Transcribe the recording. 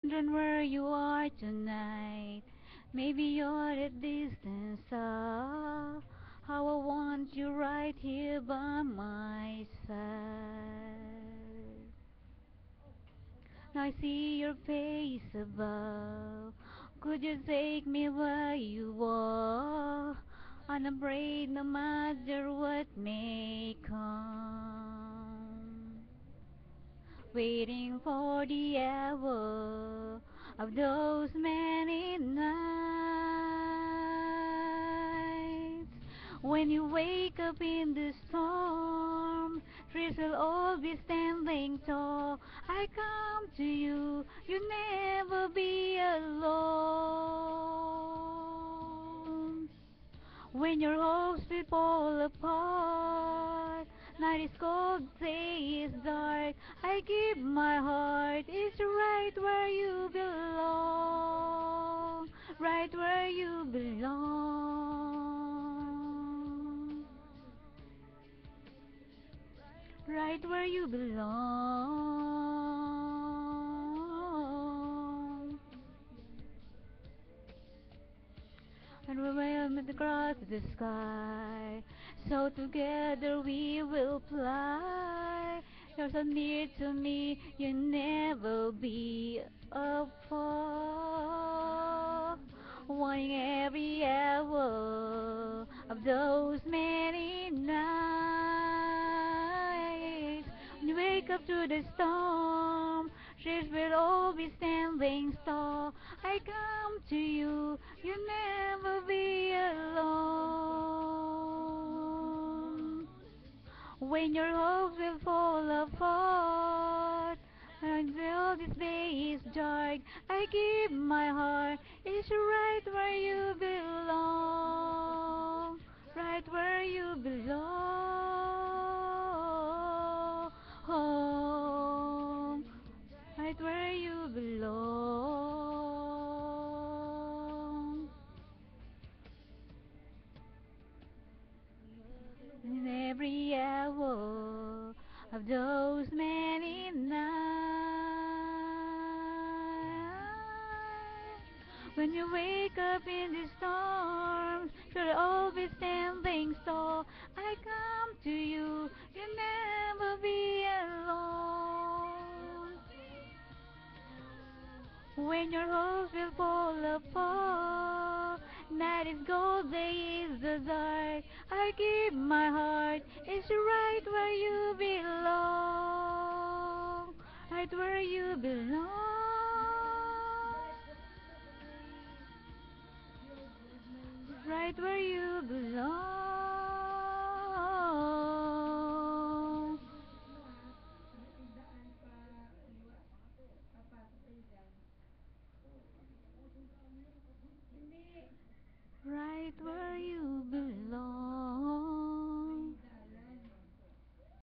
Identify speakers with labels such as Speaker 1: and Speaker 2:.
Speaker 1: Wondering where you are tonight. Maybe you're at distance. Ah, how I want you right here by my side. Now I see your face above. Could you take me where you are? Unafraid no matter what may come. Waiting for the hour of those many nights when you wake up in the storm. Trees will all be standing tall. I come to you, you'll never be alone. When your hopes will fall apart, night is cold, day is dark. I give my heart, it's right where you belong, right where you belong, right where you belong. And we will meet across the sky, so together we will fly. You're so near to me, you'll never be apart. Wanting every hour of those many nights. When you wake up to the storm, ships will all be standing tall. I come to you, you'll never be alone. When your hopes will fall apart, and all this day is dark, I give my heart. It's right where you belong, right where you belong, right where you belong. In every hour of those many nights, when you wake up in the storm, should all be standing tall. I come to you, you'll never be alone. When your hopes will fall apart, night is gold, day is the dark. I give my heart, it's right where you belong, right where you belong, right where you belong, right where